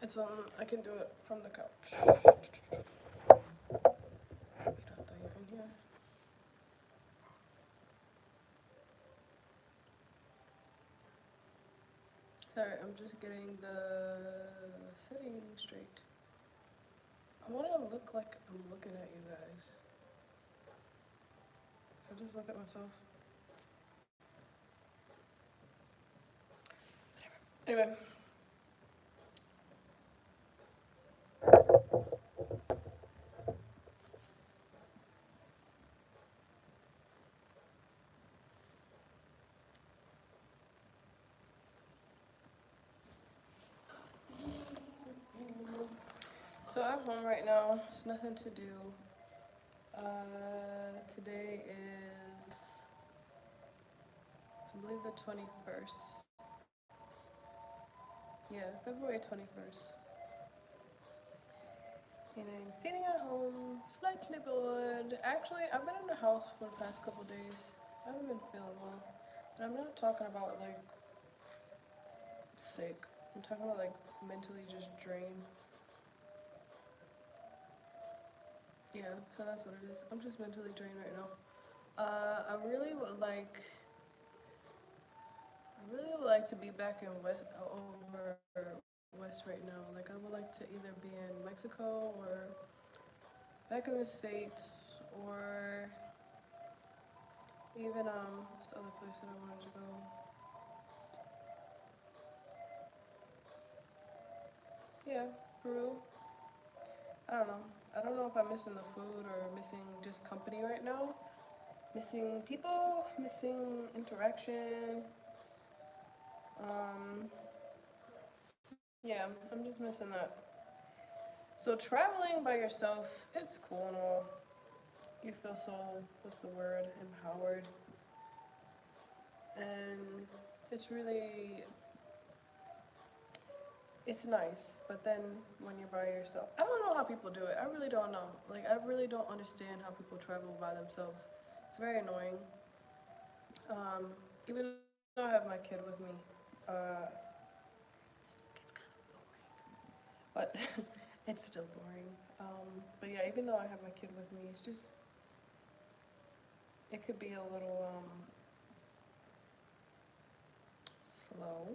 It's on. I can do it from the couch. Wait, I thought you were in here. Sorry, I'm just getting the setting straight. I want to look like I'm looking at you guys. So I just look at myself. Anyway, so I'm home right now. It's nothing to do. Today is, I believe, the 21st. Yeah, February 21st. And I'm sitting at home, slightly bored. Actually, I've been in the house for the past couple days. I haven't been feeling well. And I'm not talking about like sick. I'm talking about like mentally just drained. Yeah, so that's what it is. I'm just mentally drained right now. I really would like, to be back in over West right now. Like I would like to either be in Mexico or back in the States or even what's the other place that I wanted to go? Yeah, Peru. I don't know. I don't know if I'm missing the food or missing just company right now. Missing people, missing interaction. Um, yeah, I'm just missing that. So traveling by yourself, it's cool and all. You feel so, what's the word, empowered. And it's really, it's nice. But then when you're by yourself, I don't know how people do it. I really don't know. Like, I really don't understand how people travel by themselves. It's very annoying. Um, Even though I have my kid with me, uh, but it's still boring. But yeah, even though I have my kid with me, it's just, it could be a little slow.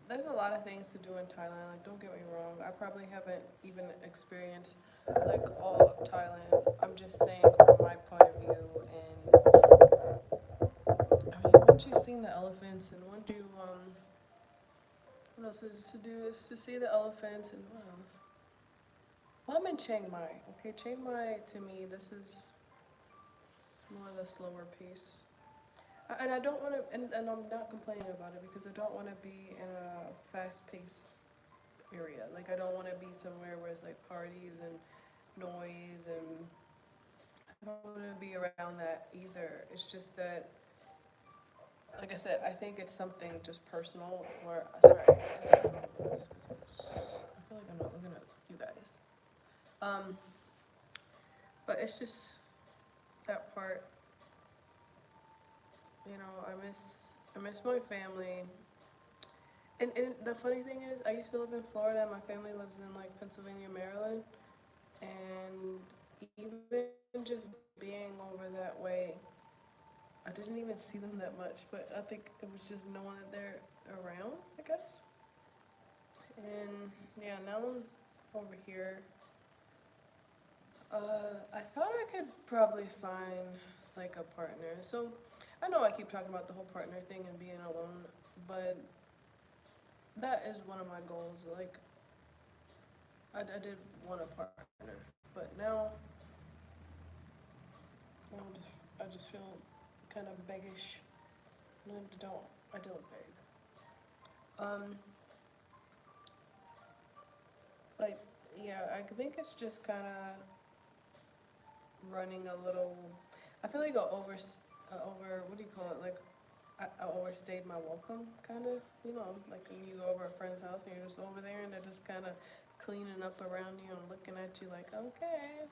There's a lot of things to do in Thailand. Like, don't get me wrong. I probably haven't even experienced like all of Thailand. I'm just saying from my point of view. And I mean, once you've seen the elephants, and once you what else is to do? Is to see the elephants, and what else? Well, I'm in Chiang Mai. Okay, Chiang Mai to me, this is more the slower pace. And I don't want to, and I'm not complaining about it because I don't want to be in a fast-paced area. Like I don't want to be somewhere where it's like parties and noise, and I don't want to be around that either. It's just that, like I said, I think it's something just personal. Where sorry, I just I feel like I'm not looking at you guys. Um, but it's just that part. You know, I miss my family. And the funny thing is, I used to live in Florida. My family lives in like Pennsylvania, Maryland, and even just being over that way, I didn't even see them that much. But I think it was just knowing that they're around, I guess. And yeah, now I'm over here. I thought I could probably find like a partner. So I know I keep talking about the whole partner thing and being alone, but that is one of my goals. Like I did want a partner, but now I just feel kind of beggish. And I don't beg. Um, like yeah, I think it's just kind of running a little. I feel like over what do you call it? Like I overstayed my welcome, kind of. You know, like when you go over a friend's house and you're just over there and they're just kind of cleaning up around you and looking at you like, okay,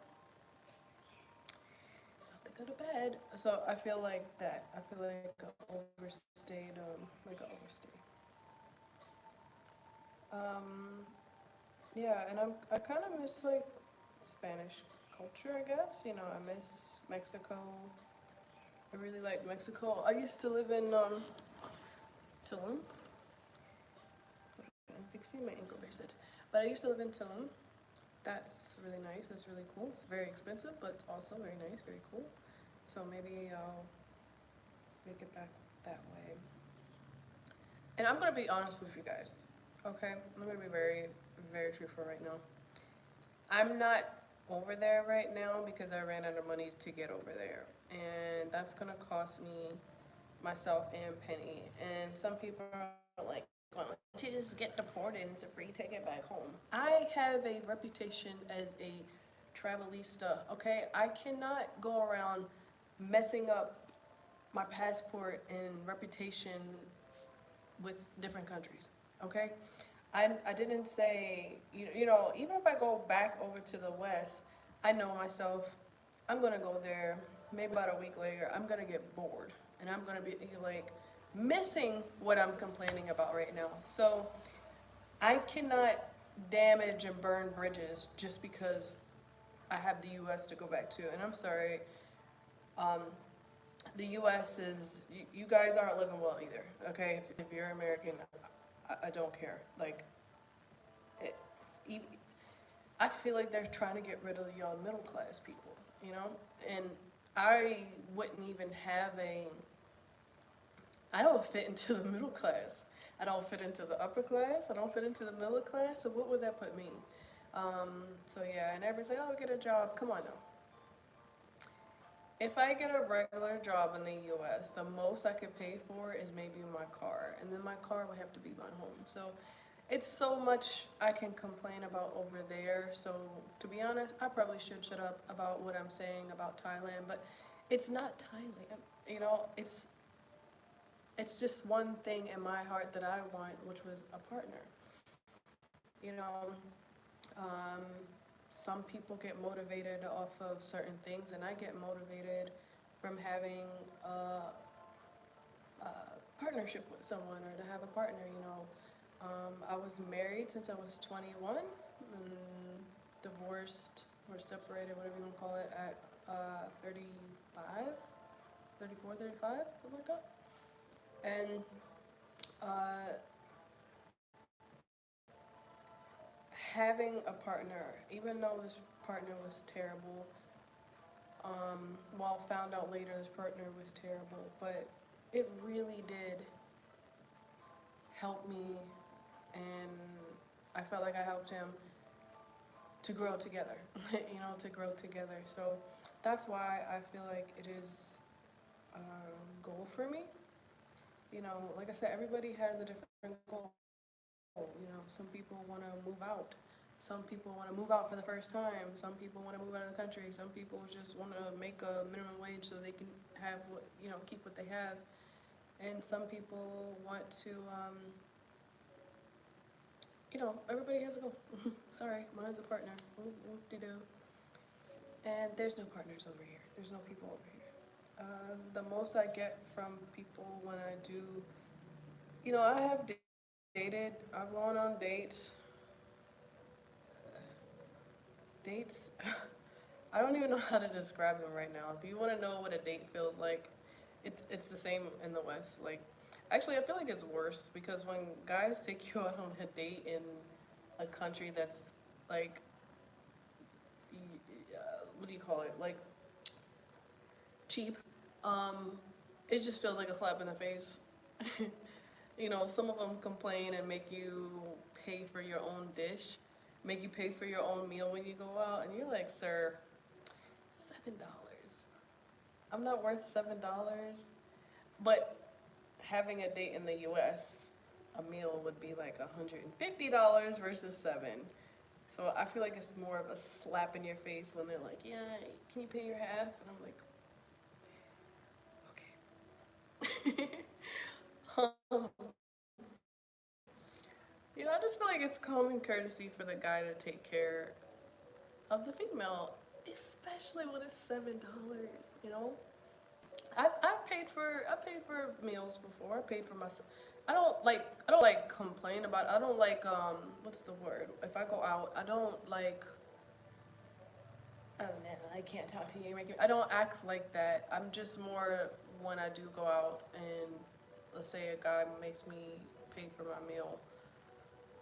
have to go to bed. So I feel like that. I feel like I overstayed, like I overstayed. Um, yeah, and I kind of miss like Spanish culture, I guess. You know, I miss Mexico. I really like Mexico. I used to live in Tulum. I'm fixing my ankle bracelet. But I used to live in Tulum. That's really nice. That's really cool. It's very expensive, but it's also very nice, very cool. So maybe I'll make it back that way. And I'm gonna be honest with you guys. Okay, I'm gonna be very, very truthful right now. I'm not over there right now because I ran out of money to get over there, and that's gonna cost me myself and Penny. And some people are like, "Why don't you just get deported and it's a free ticket back home?" I have a reputation as a travelista. Okay, I cannot go around messing up my passport and reputation with different countries. Okay, I didn't say, you know, even if I go back over to the West, I know myself, I'm gonna go there, maybe about a week later, I'm gonna get bored. And I'm gonna be like missing what I'm complaining about right now. So I cannot damage and burn bridges just because I have the US to go back to. And I'm sorry, um, the US is, you guys aren't living well either, okay? If you're American, I don't care. Like, it's, I feel like they're trying to get rid of y'all middle class people, you know? And I wouldn't even have I don't fit into the middle class. I don't fit into the upper class. I don't fit into the middle class. So what would that put me? So yeah, and everybody's like, oh, get a job. Come on now. If I get a regular job in the US, the most I could pay for is maybe my car. And then my car would have to be my home. So it's so much I can complain about over there. So to be honest, I probably should shut up about what I'm saying about Thailand, but it's not Thailand. You know, it's just one thing in my heart that I want, which was a partner. You know, um, some people get motivated off of certain things, and I get motivated from having a partnership with someone or to have a partner. You know, I was married since I was 21, and divorced or separated, whatever you want to call it, at 35, 34, 35, something like that. And uh, having a partner, even though this partner was terrible, well, found out later this partner was terrible, but it really did help me, and I felt like I helped him to grow together, you know, to grow together. So that's why I feel like it is a goal for me. You know, like I said, everybody has a different goal. You know, some people want to move out. Some people want to move out for the first time. Some people want to move out of the country. Some people just want to make a minimum wage so they can have what, you know, keep what they have. And some people want to, you know, everybody has a goal. Sorry, mine's a partner. Whoop-de-doo. And there's no partners over here. There's no people over here. The most I get from people when I do, you know, I have dated, I've gone on dates. Dates, I don't even know how to describe them right now. If you want to know what a date feels like, it's the same in the West. Like, actually, I feel like it's worse because when guys take you out on a date in a country that's like, what do you call it? Like cheap. Um, it just feels like a slap in the face. You know, some of them complain and make you pay for your own dish, make you pay for your own meal when you go out, and you're like, sir, $7. I'm not worth $7. But having a date in the US, a meal would be like $150 versus 7. So I feel like it's more of a slap in your face when they're like, yeah, can you pay your half? And I'm like, okay. um, you know, I just feel like it's common courtesy for the guy to take care of the female, especially when it's $7. You know, I paid for meals before. I paid for I don't like complain about it. I don't like what's the word? If I go out, I don't like oh no, I can't talk to you. I don't act like that. I'm just more when I do go out and let's say a guy makes me pay for my meal.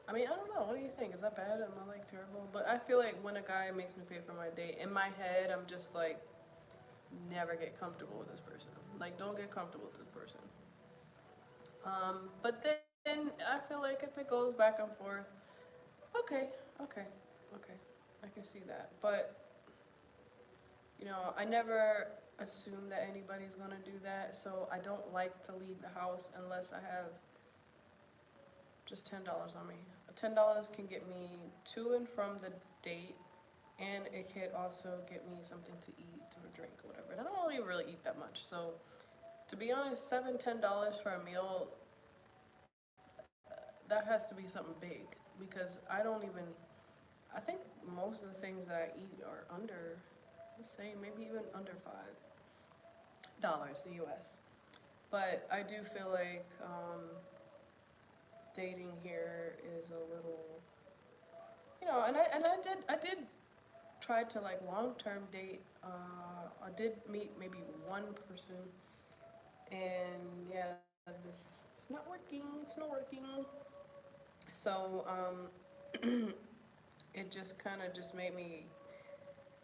I mean, I don't know. What do you think? Is that bad? Am I like terrible? But I feel like when a guy makes me pay for my date, in my head, I'm just like, never get comfortable with this person. Like, don't get comfortable with this person. But then I feel like if it goes back and forth, okay, okay, okay, I can see that. But I never assume that anybody's gonna do that, so I don't like to leave the house unless I have just $10 on me. $10 can get me to and from the date, and it could also get me something to eat or drink or whatever. And I don't really eat that much, so to be honest, $10 for a meal, that has to be something big because I don't even. I think most of the things that I eat are under, let's say maybe even under $5 US. But I do feel like dating here is a little, and I did try to like long term date. I did meet maybe one person, and yeah, this it's not working. It's not working. So it just kind of just made me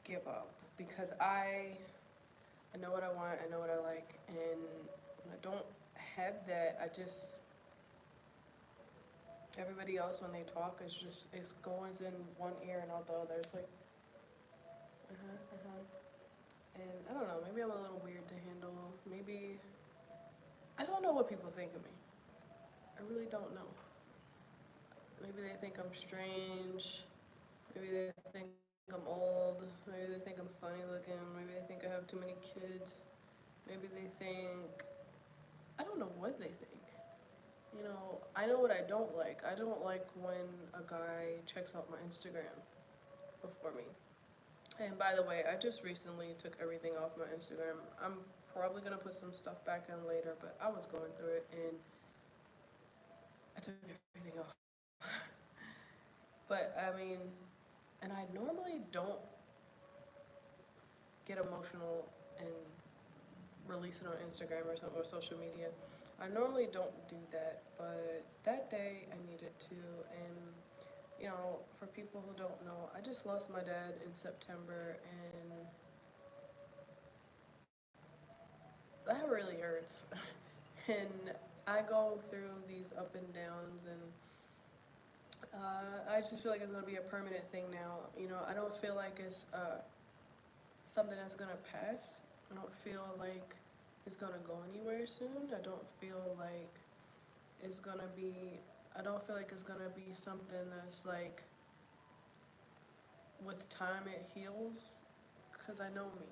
give up because I know what I want, I know what I like, and when I don't have that, I just everybody else when they talk is just it goes in one ear and out the other. It's like and I don't know, maybe I'm a little weird to handle. Maybe I don't know what people think of me. I really don't know. Maybe they think I'm strange. Maybe they think I'm old. Maybe they think I'm funny looking. Maybe they think I have too many kids. Maybe they think I don't know what they think. I know what I don't like. I don't like when a guy checks out my Instagram before me. And by the way, I just recently took everything off my Instagram. I'm probably gonna put some stuff back in later, but I was going through it and I took everything off. But I mean, and I normally don't get emotional and release it on Instagram or something or social media. I normally don't do that, but that day I needed to. And for people who don't know, I just lost my dad in September, and that really hurts. And I go through these up and downs, and I just feel like it's gonna be a permanent thing now. I don't feel like it's something that's gonna pass. I don't feel like it's gonna go anywhere soon. I don't feel like it's gonna be. I don't feel like it's gonna be something that's like with time it heals, because I know me,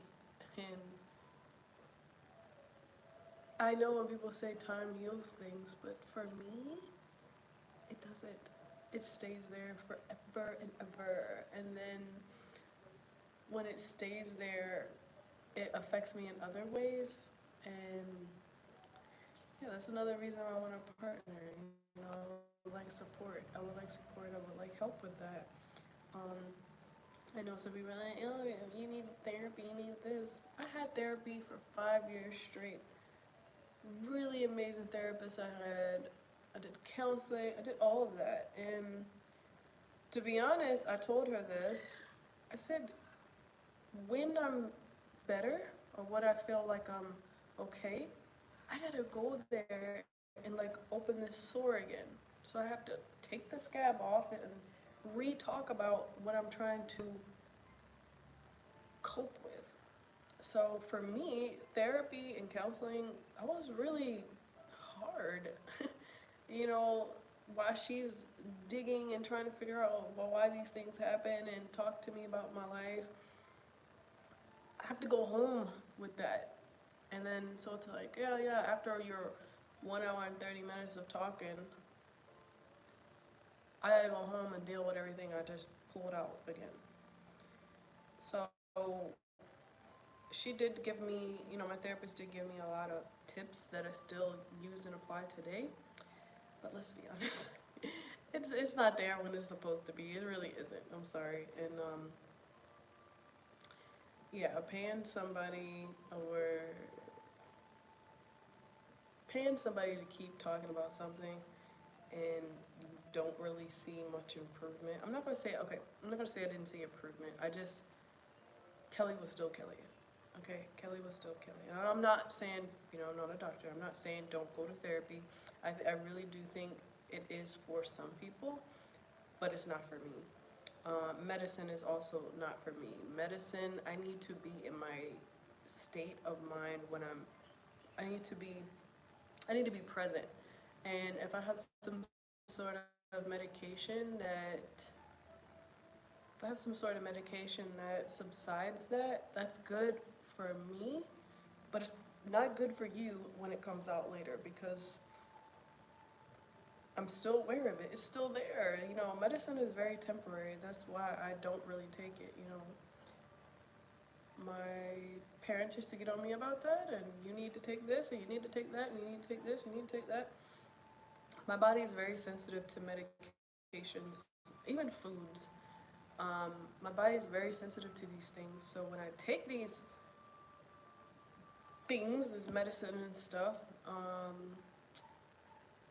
and I know when people say time heals things, but for me, it doesn't. It stays there forever and ever, and then when it stays there, it affects me in other ways, and yeah, that's another reason I want a partner. I would like support. I would like support. I would like help with that. Um, I know some people are like, oh, you need therapy, you need this. I had therapy for 5 years straight. Really amazing therapists I had. I did counseling. I did all of that. And to be honest, I told her this. I said, when I'm better or when I feel like I'm okay, I gotta go there and like open this sore again. So I have to take the scab off and re-talk about what I'm trying to cope with. So for me, therapy and counseling, that was really hard. you know, while she's digging and trying to figure out why these things happen and talk to me about my life, I have to go home with that. And then so it's like, yeah, after your 1 hour and 30 minutes of talking, I gotta go home and deal with everything I just pulled out again. So she did give me, my therapist did give me a lot of tips that I still use and apply today. But let's be honest, it's not there when it's supposed to be. It really isn't. I'm sorry. And yeah, paying somebody to keep talking about something and you don't really see much improvement. I'm not gonna say I didn't see improvement. Kelly was still Kelly. Okay, Kelly was still Kelly. And I'm not saying, I'm not a doctor. I'm not saying don't go to therapy. I really do think it is for some people, but it's not for me. Medicine is also not for me. Medicine, I need to be in my state of mind when I need to be, I need to be present. And if I have some sort of medication that, if I have some sort of medication that subsides that, that's good for me, but it's not good for you when it comes out later because I'm still aware of it. It's still there. Medicine is very temporary. That's why I don't really take it. My parents used to get on me about that, and you need to take this, and you need to take that, and you need to take this, you need to take that. My body is very sensitive to medications, even foods. My body is very sensitive to these things. So when I take these things, this medicine and stuff,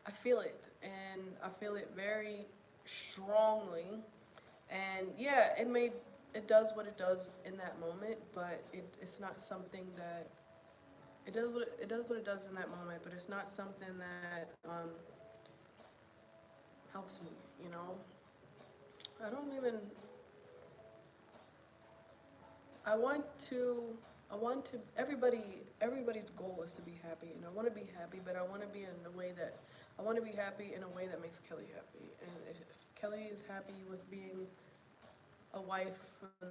I feel it, and I feel it very strongly. And yeah, it does what it does in that moment, but it's not something that it does what it does in that moment, but it's not something that helps me. You know, I don't even. I want to. I want to. Everybody's goal is to be happy, and I want to be happy, but I want to be in a way that I want to be happy in a way that makes Kelly happy. And if Kelly is happy with being a wife and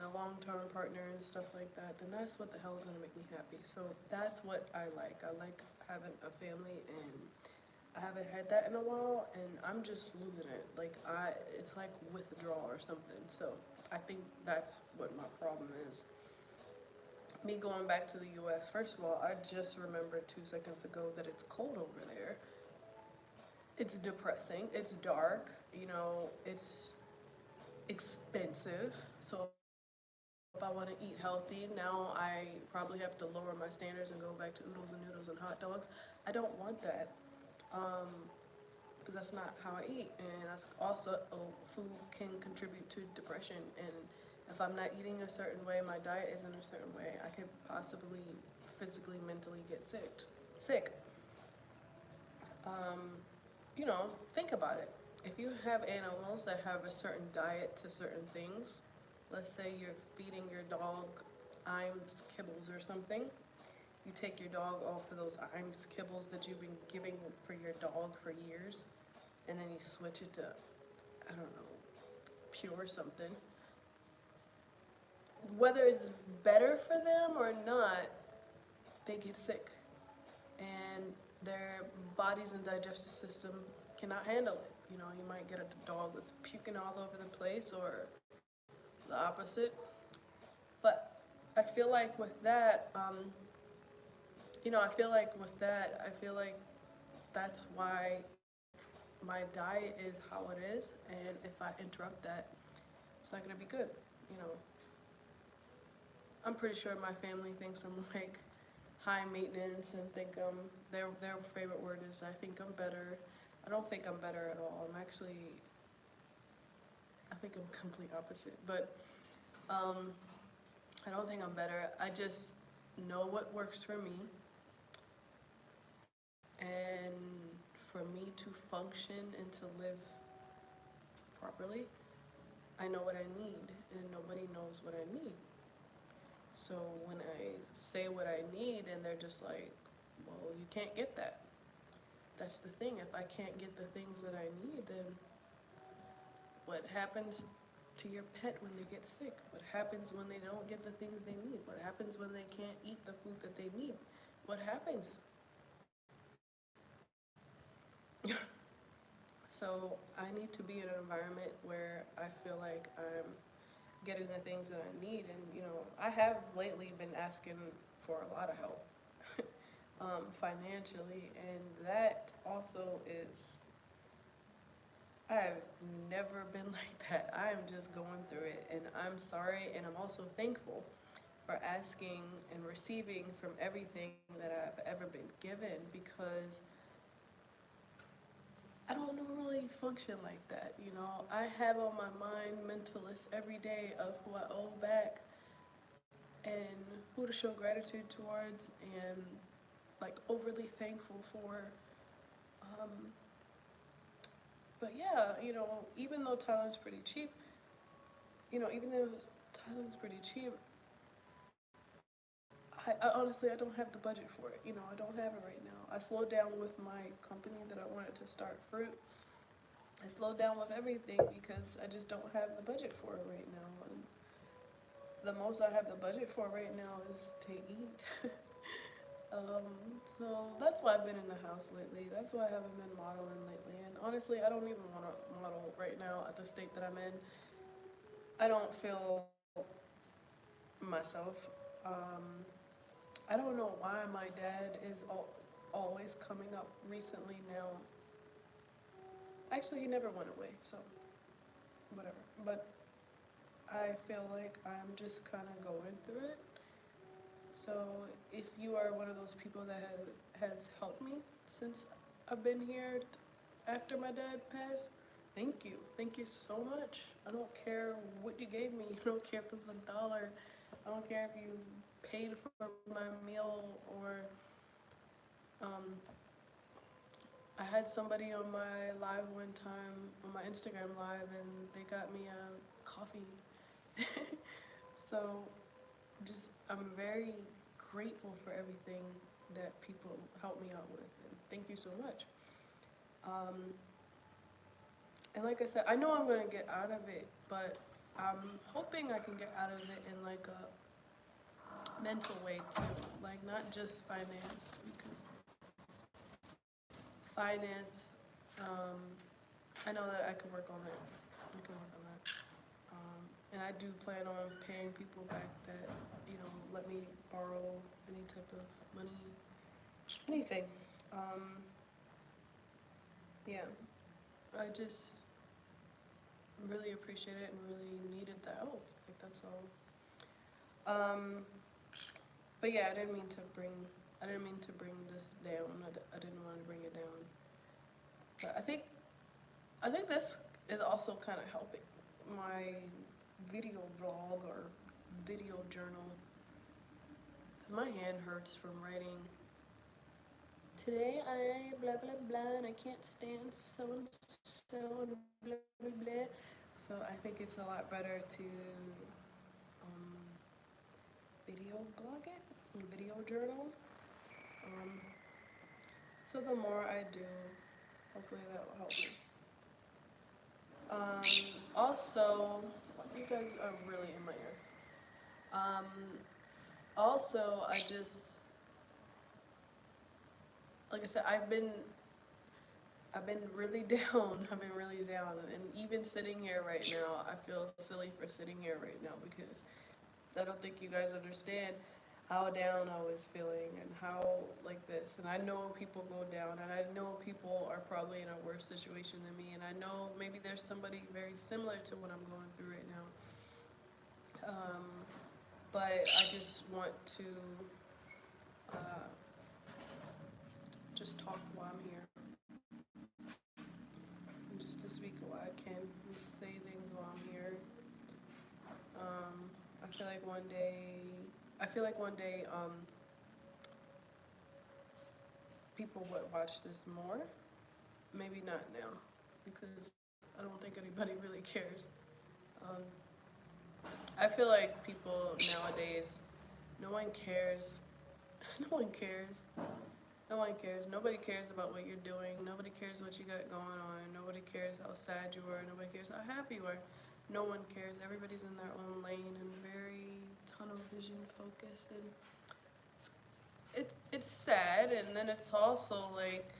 a long-term partner and stuff like that, then that's what the hell is going to make me happy. So that's what I like. I like having a family, and I haven't had that in a while, and I'm just losing it. It's like withdrawal or something. So I think that's what my problem is. Me going back to the U.S. First of all, I just remembered 2 seconds ago that it's cold over there. It's depressing. It's dark. It's expensive. So if I want to eat healthy, now I probably have to lower my standards and go back to oodles and noodles and hot dogs. I don't want that because that's not how I eat. And that's also, food can contribute to depression. And if I'm not eating a certain way, my diet isn't a certain way, I could possibly physically, mentally get sick. Um, think about it. If you have animals that have a certain diet to certain things, let's say you're feeding your dog Iams kibbles or something, you take your dog off of those Iams kibbles that you've been giving for your dog for years, and then you switch it to, I don't know, pure something. Whether it's better for them or not, they get sick. And their bodies and digestive system cannot handle it. You might get a dog that's puking all over the place or the opposite. But I feel like with that, I feel like that's why my diet is how it is. And if I interrupt that, it's not going to be good. You know, I'm pretty sure my family thinks I'm like high maintenance and think their favorite word is I think I'm better. I don't think I'm better at all. I think I'm complete opposite. But I don't think I'm better. I just know what works for me, and for me to function and to live properly, I know what I need, and nobody knows what I need. So when I say what I need, and they're just like, well, you can't get that. That's the thing. If I can't get the things that I need, then what happens to your pet when they get sick? What happens when they don't get the things they need? What happens when they can't eat the food that they need? What happens? So I need to be in an environment where I feel like I'm getting the things that I need. And, I have lately been asking for a lot of help financially, and that also is I have never been like that. I am just going through it, and I'm sorry, and I'm also thankful for asking and receiving from everything that I've ever been given, because I don't normally function like that. I have on my mind mental list every day of who I owe back and who to show gratitude towards, and like overly thankful for. Um, but yeah, even though Thailand's pretty cheap, even though Thailand's pretty cheap, I honestly I don't have the budget for it. I don't have it right now. I slowed down with my company that I wanted to start fruit. I slowed down with everything because I just don't have the budget for it right now. And the most I have the budget for right now is to eat. So that's why I've been in the house lately. That's why I haven't been modeling lately. And honestly, I don't even want to model right now at the state that I'm in. I don't feel myself. I don't know why my dad is always coming up recently now. Actually, he never went away, so whatever. But I feel like I'm just kind of going through it. So if you are one of those people that has helped me since I've been here after my dad passed, thank you. Thank you so much. I don't care what you gave me. I don't care if it's $1. I don't care if you paid for my meal, or um, I had somebody on my live one time, on my Instagram live, and they got me a coffee. So I'm very grateful for everything that people help me out with, and thank you so much. Um, and like I said, I know I'm going to get out of it, but I'm hoping I can get out of it in like a mental way too, like not just finance, because finance, um, I know that I can work on it. I can work on that. And I do plan on paying people back that, let me borrow any type of money, anything. Um, yeah, I just really appreciate it and really needed the help. Like, that's all. Um, but yeah, I didn't mean to bring this down. I didn't want to bring it down. But I think this is also kind of helping my video vlog or video journal. 'Cause my hand hurts from writing. Today I blah blah blah and I can't stand so and so and blah blah blah. So I think it's a lot better to um, video blog it, video journal. Um, so the more I do, hopefully that will help me. Also, you guys are really in my ear. Um, also, like I said, I've been really down. I've been really down, and even sitting here right now, I feel silly for sitting here right now, because I don't think you guys understand how down I was feeling and how like this. And I know people go down, and I know people are probably in a worse situation than me, and I know maybe there's somebody very similar to what I'm going through right now. But I just want to uh, just talk while I'm here, and just to speak while I can, just say things while I'm here. I feel like one day, people would watch this more. Maybe not now, because I don't think anybody really cares. Um, I feel like people nowadays, no one cares. No one cares. No one cares. Nobody cares about what you're doing. Nobody cares what you got going on. Nobody cares how sad you are. Nobody cares how happy you are. No one cares. Everybody's in their own lane and very tunnel vision focused, and it's sad. And then it's also like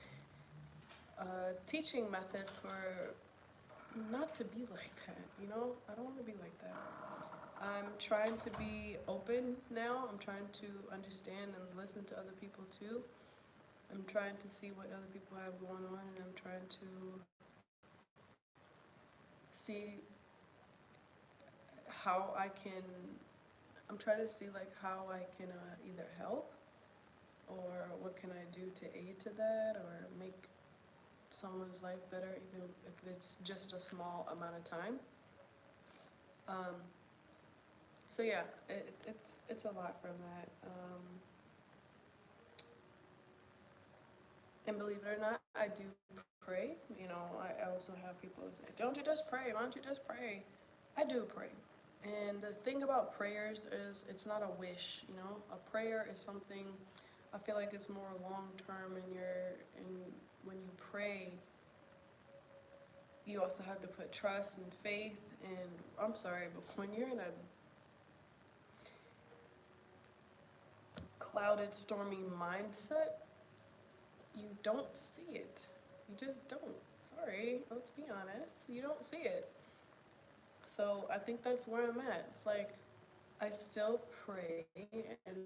a teaching method for not to be like that. I don't want to be like that. I'm trying to be open now. I'm trying to understand and listen to other people too. I'm trying to see what other people have going on, and I'm trying to see how I can, I'm trying to see like how I can either help or what can I do to aid to that or make someone's life better, even if it's just a small amount of time. Um, so yeah, it's a lot from that. And believe it or not, I do pray. You know, I also have people who say, "Don't you just pray? Why don't you just pray?" I do pray. And the thing about prayers is it's not a wish, you know? A prayer is something I feel like it's more long term in when you pray, you also have to put trust and faith and I'm sorry, but when you're in a clouded, stormy mindset, you don't see it. You just don't. Sorry, let's be honest. You don't see it. So I think that's where I'm at. It's like I still pray and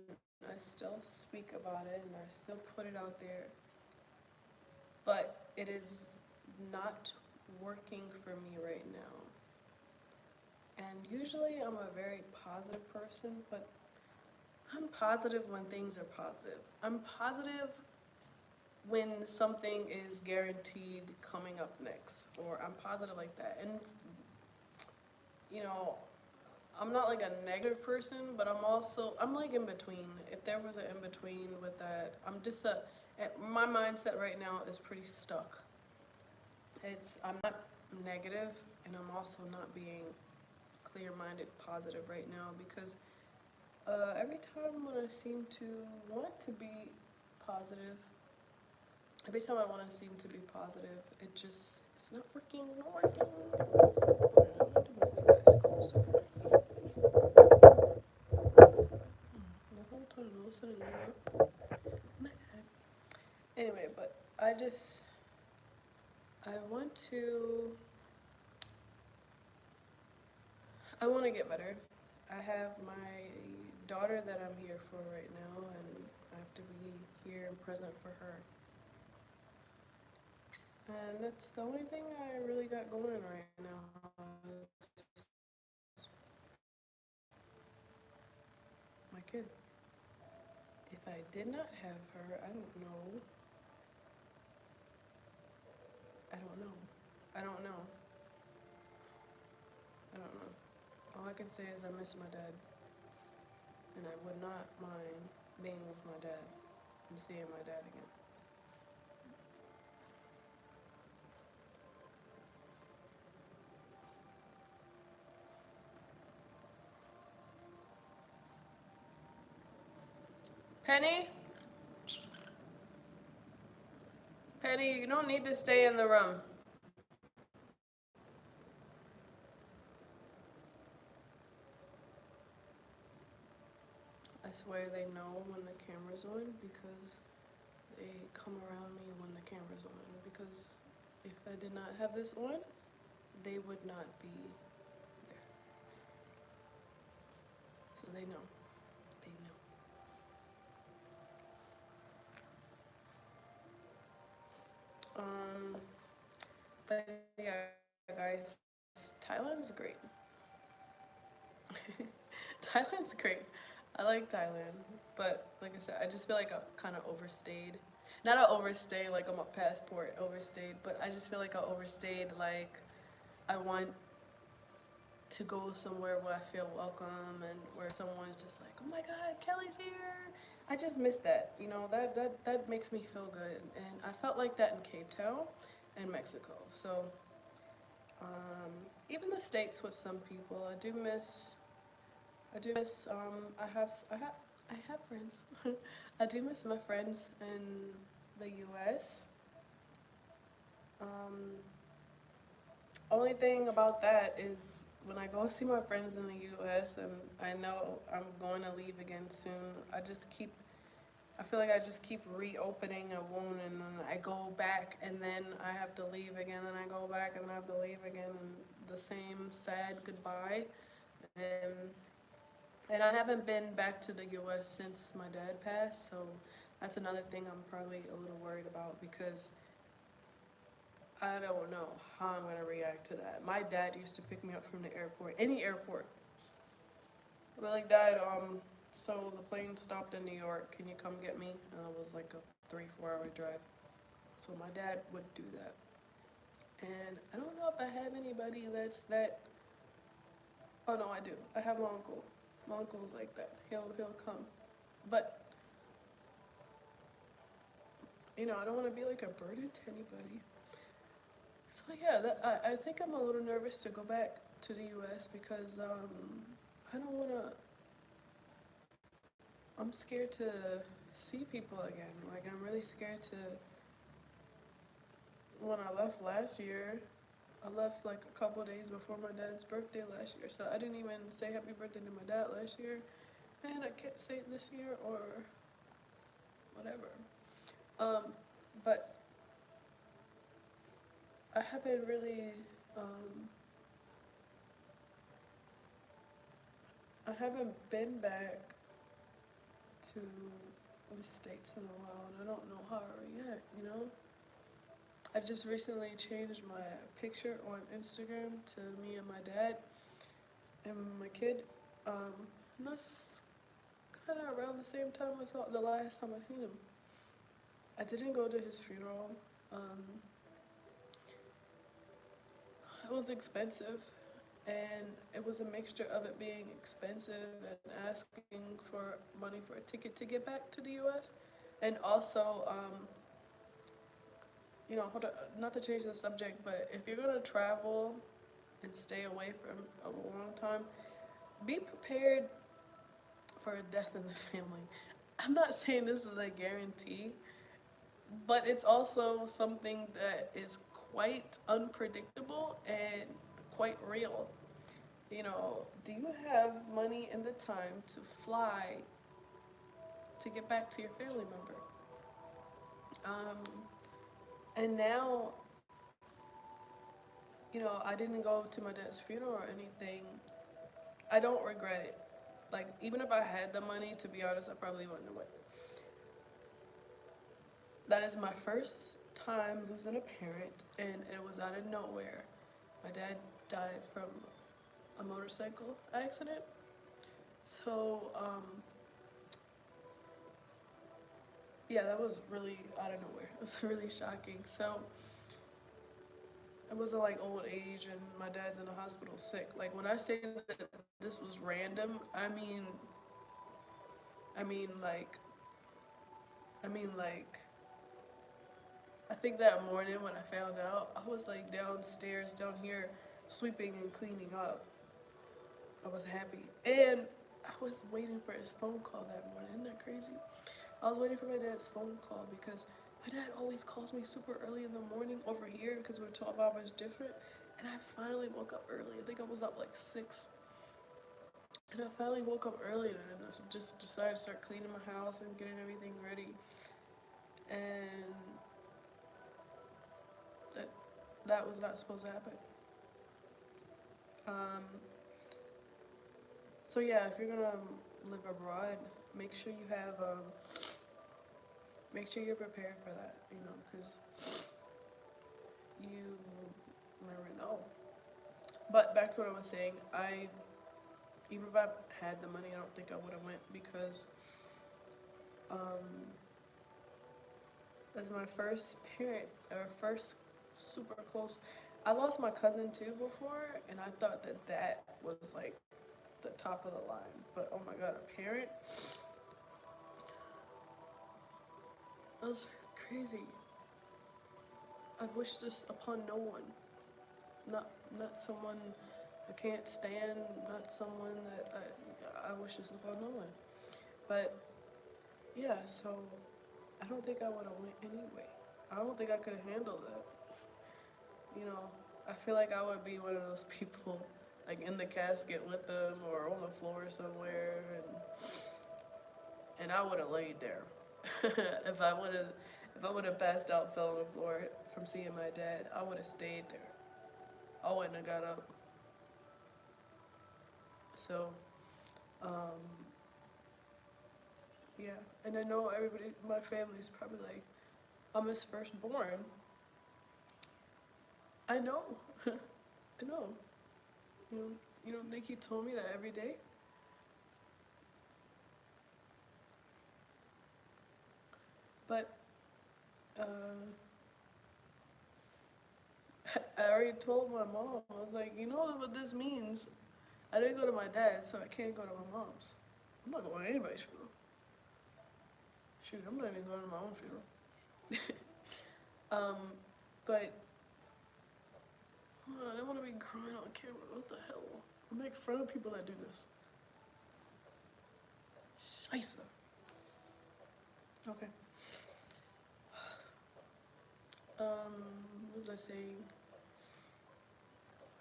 I still speak about it and I still put it out there, but it is not working for me right now. And usually I'm a very positive person, but I'm positive when things are positive. I'm positive when something is guaranteed coming up next, or I'm positive like that. And, you know, I'm not like a negative person, but I'm like in between. If there was an in between with that, my mindset right now is pretty stuck. I'm not negative, and I'm also not being clear-minded positive right now because every time when I seem to want to be positive, every time I want to seem to be positive, it's not working, not working. I want to move you guys closer. The whole time listening to my head. Anyway, but I want to, I want to get better. I have my daughter that I'm here for right now, and I have to be here and present for her. And that's the only thing I really got going right now. My kid. If I did not have her, I don't know. I don't know. I don't know. I don't know. All I can say is I miss my dad. And I would not mind being with my dad and seeing my dad again. Penny? Penny, you don't need to stay in the room. I swear they know when the camera's on because they come around me when the camera's on. Because if I did not have this on, they would not be there. So they know. They know. But yeah, guys, Thailand's great. Thailand's great. I like Thailand, but like I said, I just feel like I kind of overstayed. Not a overstay like on my passport overstayed, but I just feel like I overstayed. Like I want to go somewhere where I feel welcome and where someone's just like, "Oh my God, Kelly's here." I just miss that. You know, that makes me feel good, and I felt like that in Cape Town and Mexico. So even the States with some people, I do miss. I do miss. I have friends. I do miss my friends in the U.S. Um, Only thing about that is when I go see my friends in the U.S. and I know I'm going to leave again soon. I feel like I just keep reopening a wound, and then I go back, and then I have to leave again, and I go back, and I have to leave again, and the same sad goodbye. And And I haven't been back to the US since my dad passed, so that's another thing I'm probably a little worried about because I don't know how I'm gonna react to that. My dad used to pick me up from the airport, any airport. Really, Dad, so the plane stopped in New York. Can you come get me? And it was like a 3, 4 hour drive. So my dad would do that. And I don't know if I have anybody that's that. Oh no, I do. I have my uncle. My uncle's like that. He'll come. But I don't want to be like a burden to anybody. So yeah, I think I'm a little nervous to go back to the U.S. because I don't want to. I'm scared to see people again. Like I'm really scared to. When I left last year, I left like a couple days before my dad's birthday last year, so I didn't even say happy birthday to my dad last year, and I can't say it this year or whatever. Um, but I haven't really, um, I haven't been back to the States in a while, and I don't know how to react. I just recently changed my picture on Instagram to me and my dad and my kid. And that's kind of around the same time I saw the last time I seen him. I didn't go to his funeral. Um, it was expensive, and it was a mixture of it being expensive and asking for money for a ticket to get back to the U.S. And also, hold on, not to change the subject, but if you're gonna travel and stay away from a long time, be prepared for a death in the family. I'm not saying this is a guarantee, but it's also something that is quite unpredictable and quite real. Do you have money and the time to fly to get back to your family member? Um, and now, I didn't go to my dad's funeral or anything. I don't regret it. Like, even if I had the money, to be honest, I probably wouldn't have went. That is my first time losing a parent, and it was out of nowhere. My dad died from a motorcycle accident. So, yeah, that was really out of nowhere. It was really shocking. So, it wasn't like old age and my dad's in the hospital sick. Like, when I say that this was random, I mean, like, I mean, like, I think that morning when I found out, I was like downstairs, down here, sweeping and cleaning up. I was happy. And I was waiting for his phone call that morning. Isn't that crazy? I was waiting for my dad's phone call because my dad always calls me super early in the morning over here because we're 12 hours different. And I finally woke up early. I think I was up like 6. And I finally woke up early and I just decided to start cleaning my house and getting everything ready. And that that was not supposed to happen. Um, so yeah, if you're gonna live abroad, make sure you have make sure you're prepared for that. Because you never know. But back to what I was saying, even if I had the money, I don't think I would have went because um, as my first parent or first super close, I lost my cousin too before, and I thought that was like the top of the line. But oh my god, a parent, that was crazy. I've wished this upon no one. Not someone I can't stand. Not someone that I wish this upon no one. But yeah, so I don't think I would have went anyway. I don't think I could have handled that. You know, I feel like I would be one of those people like in the casket with them or on the floor somewhere, and I would have laid there. If I would have passed out, fell on the floor from seeing my dad, I would have stayed there. I wouldn't have got up. So, um, yeah. And I know everybody, my family's probably like, I'm his firstborn. I know. I know. You know, you don't think he told me that every day? But uh, I already told my mom. I was like, you know what this means? I didn't go to my dad's, so I can't go to my mom's. I'm not going to anybody's funeral. Shoot, I'm not even going to my own funeral. um, but I don't want to be crying on camera. What the hell? I make fun of people that do this. Scheisse. Okay. What was I saying?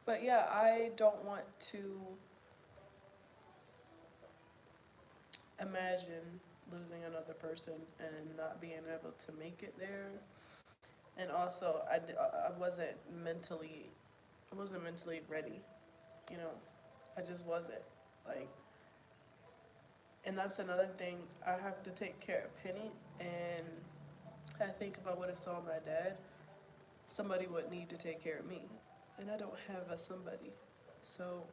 But yeah, I don't want to imagine losing another person and not being able to make it there. And also, I I wasn't mentally ready. You know, I just wasn't. Like, and that's another thing. I have to take care of Penny, and I think about what I saw my dad. Somebody would need to take care of me, and I don't have a somebody. So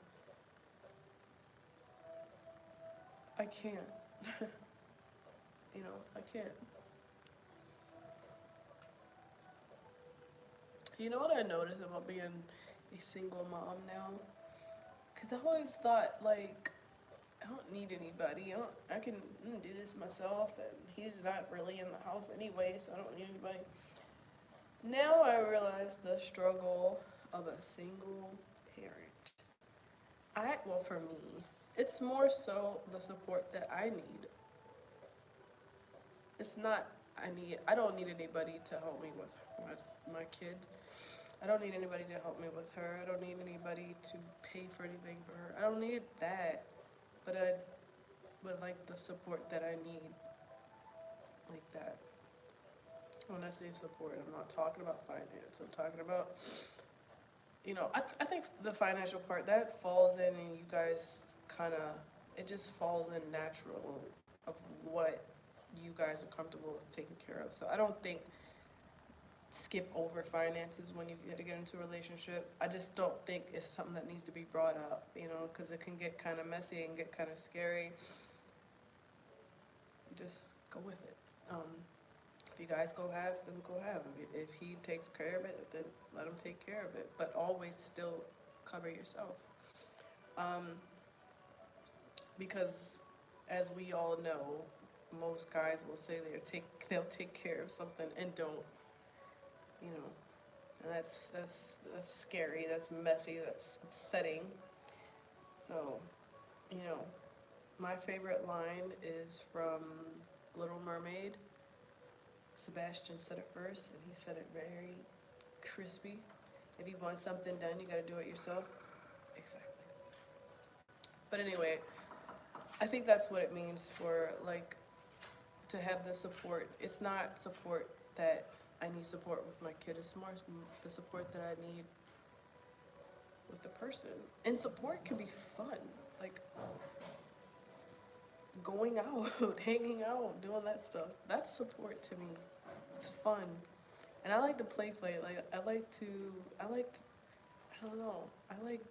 I can't. I can't. You know what I noticed about being a single mom now? Because I always thought, like, I don't need anybody. I can do this myself, and he's not really in the house anyway, so I don't need anybody. Now I realize the struggle of a single parent. Well, for me, it's more so the support that I need. It's not, I don't need anybody to help me with my kid. I don't need anybody to help me with her. I don't need anybody to pay for anything for her. I don't need that. But I would like the support that I need, like that. When I say support, I'm not talking about finance. I'm talking about, I think the financial part, that falls in and you guys kind of, it just falls in natural of what you guys are comfortable with taking care of. So I don't think skip over finances when you get into a relationship. I just don't think it's something that needs to be brought up, because it can get kind of messy and get kind of scary. Just go with it. If you guys go have, then go have. If he takes care of it, then let him take care of it. But always still cover yourself. Um, because as we all know, most guys will say they'll take care of something and don't, you know. And that's scary, that's messy, that's upsetting. So, you know, my favorite line is from Little Mermaid. Sebastian said it first, and he said it very crispy. If you want something done, you gotta do it yourself. Exactly. But anyway, I think that's what it means for, like, to have the support. It's not support that I need support with my kid. It's more the support that I need with the person. And support can be fun. Like, going out, hanging out, doing that stuff. That's support to me. It's fun. And I like to play. Like, I don't know, I like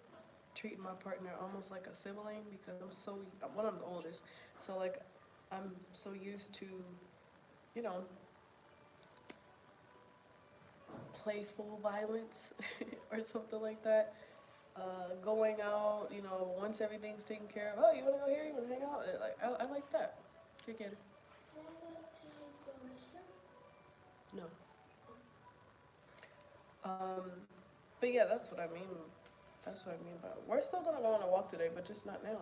treating my partner almost like a sibling because I'm the oldest. So, like, I'm so used to, you know, playful violence or something like that. Going out, once everything's taken care of. Oh, you want to go here? You want to hang out? Like, I like that. Good kid. No. Um, but yeah, that's what I mean. That's what I mean by it. We're still gonna go on a walk today, but just not now.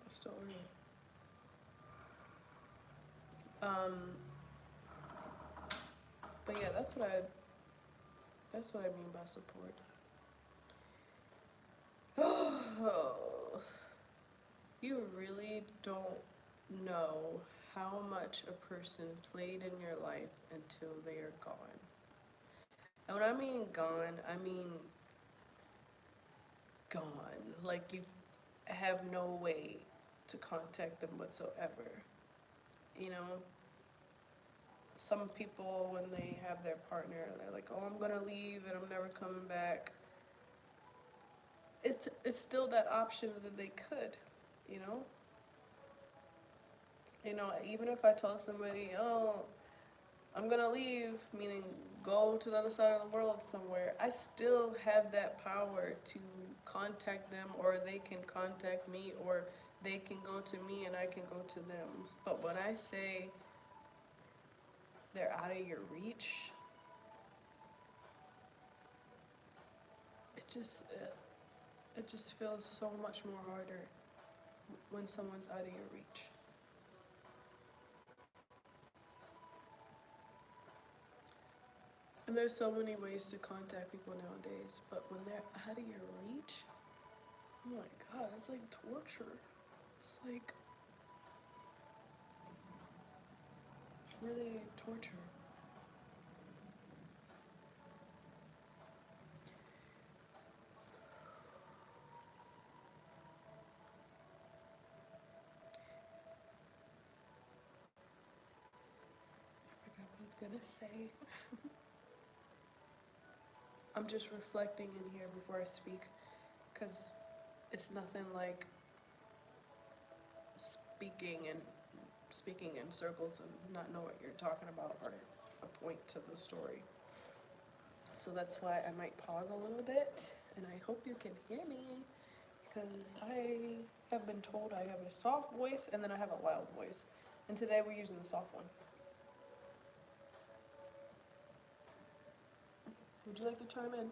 It's still early. Um, but yeah, that's what I mean by support. You really don't know how much a person played in your life until they are gone. And when I mean gone, I mean gone. Like, you have no way to contact them whatsoever. You know? some people, when they have their partner, they're like, oh, I'm gonna leave and I'm never coming back. It's still that option that they could, you know? Even if I tell somebody, oh, I'm gonna leave, meaning go to the other side of the world somewhere, I still have that power to contact them, or they can contact me, or they can go to me and I can go to them. But when I say they're out of your reach, it just it just feels so much more harder when someone's out of your reach. And there's so many ways to contact people nowadays, but when they're out of your reach, oh my god, it's like torture. It's like really torture. I forgot what I was gonna say. I'm just reflecting in here before I speak, because it's nothing like speaking in circles and not know what you're talking about or a point to the story. So that's why I might pause a little bit, and I hope you can hear me, because I have been told I have a soft voice and then I have a loud voice. And today we're using the soft one. Would you like to chime in?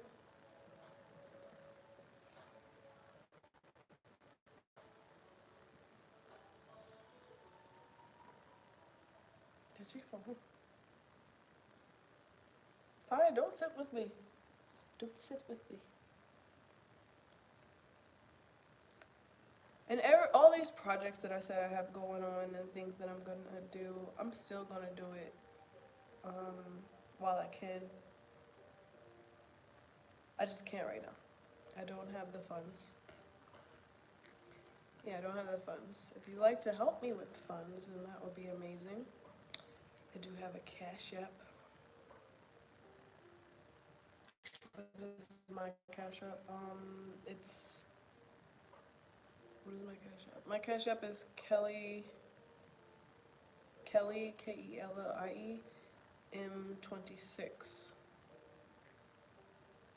Did she fall? Fine, don't sit with me. Don't sit with me. And all these projects that I said I have going on and things that I'm gonna do, I'm still gonna do it while I can. I just can't right now. I don't have the funds. Yeah, I don't have the funds. If you'd like to help me with the funds, then that would be amazing. I do have a Cash App. What is my Cash App? It's what is my Cash App? My Cash App is Kelly Kelie M26.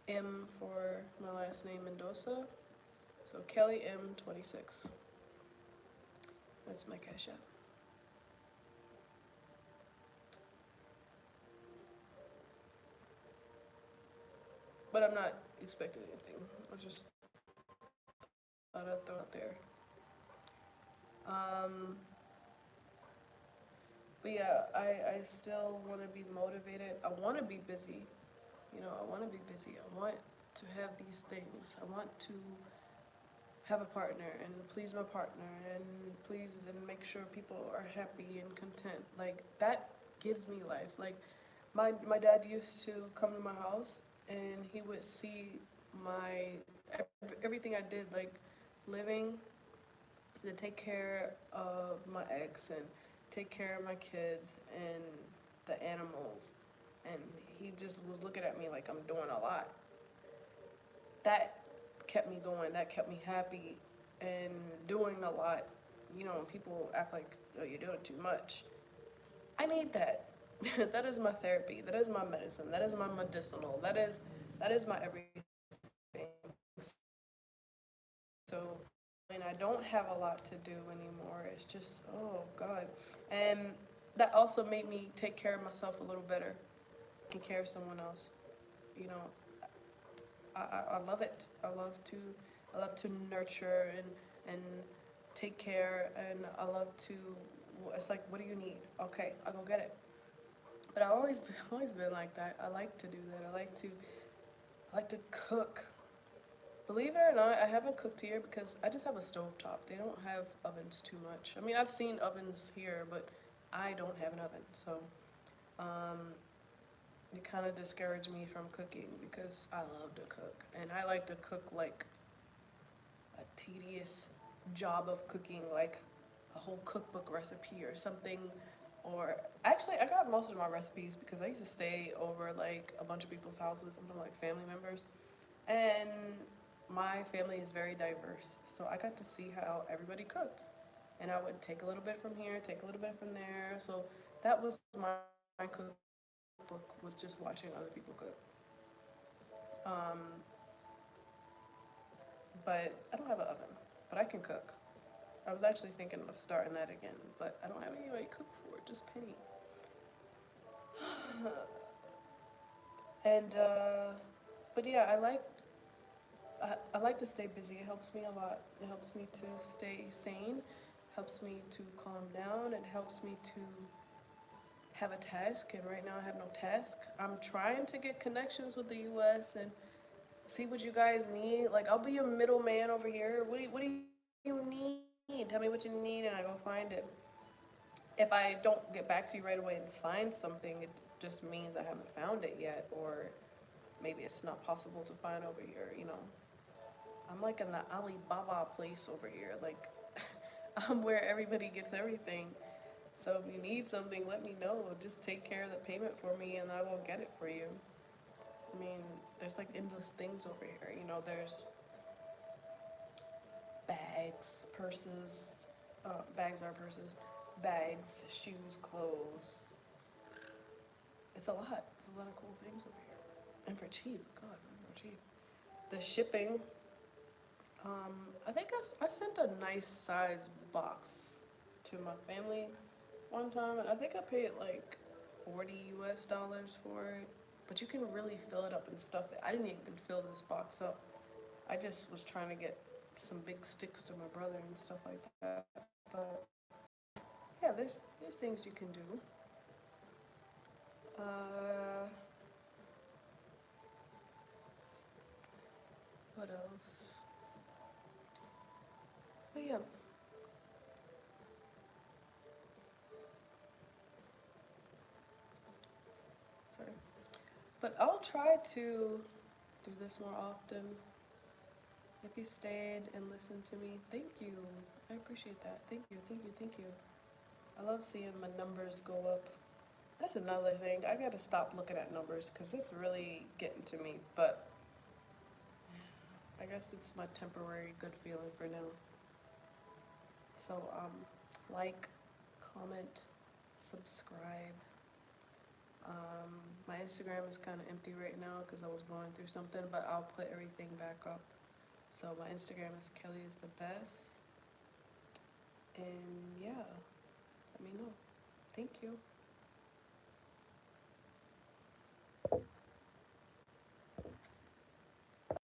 M for my last name Mendoza. So Kelly M26. That's my Cash App. But I'm not expecting anything. I just thought I'd throw it out there. But yeah, I still want to be motivated. I want to be busy. I want to be busy. I want to have these things. I want to have a partner and please my partner and please and make sure people are happy and content. Like that gives me life. Like my dad used to come to my house and he would see my everything I did, like living, to take care of my ex and take care of my kids and the animals, and he just was looking at me like I'm doing a lot. That kept me going, that kept me happy and doing a lot. When people act like, oh, you're doing too much, I need that. That is my therapy, that is my medicine, that is my medicinal, that is my everything. So when I don't have a lot to do anymore, it's just, oh God. And that also made me take care of myself a little better, take care of someone else. You know, I love it. I love to nurture and take care, and I love to. It's like, what do you need? Okay, I'll go get it. But I've always been like that. I like to do that. I like to cook. Believe it or not, I haven't cooked here because I just have a stove top. They don't have ovens too much. I mean, I've seen ovens here, but I don't have an oven, so um, it kind of discouraged me from cooking because I love to cook, and I like to cook like a tedious job of cooking, like a whole cookbook recipe or something, Or actually, I got most of my recipes because I used to stay over like a bunch of people's houses, some of them like family members, and my family is very diverse. So I got to see how everybody cooked, and I would take a little bit from here, take a little bit from there. So that was my cookbook, was just watching other people cook. Um, but I don't have an oven, but I can cook. I was actually thinking of starting that again, but I don't have anybody to cook for it, just Penny. And but yeah, I like to stay busy. It helps me a lot. It helps me to stay sane, helps me to calm down, it helps me to have a task, and right now I have no task. I'm trying to get connections with the US and see what you guys need. Like, I'll be your middleman over here. What do you need? Tell me what you need and I go find it. If I don't get back to you right away and find something, it just means I haven't found it yet, or maybe it's not possible to find over here, you know. I'm like in the Alibaba place over here. Like, I'm where everybody gets everything. So if you need something, let me know. Just take care of the payment for me and I will get it for you. I mean, there's like endless things over here. You know, there's bags, purses, bags are purses, bags, shoes, clothes. It's a lot. It's a lot of cool things over here. And for cheap, God, for cheap. The shipping, I think I sent a nice size box to my family one time, and I think I paid like 40 US dollars for it. But you can really fill it up and stuff it. I didn't even fill this box up. I just was trying to get some big sticks to my brother and stuff like that. But yeah, there's things you can do. Uh, what else? But yeah, sorry. But I'll try to do this more often. If you stayed and listened to me, thank you. I appreciate that. Thank you, thank you, thank you. I love seeing my numbers go up. That's another thing. I gotta stop looking at numbers because it's really getting to me. But I guess it's my temporary good feeling for now. So, like, comment, subscribe. My Instagram is kind of empty right now because I was going through something, but I'll put everything back up. So my Instagram is Kelly is the best. And yeah, let me know. Thank you.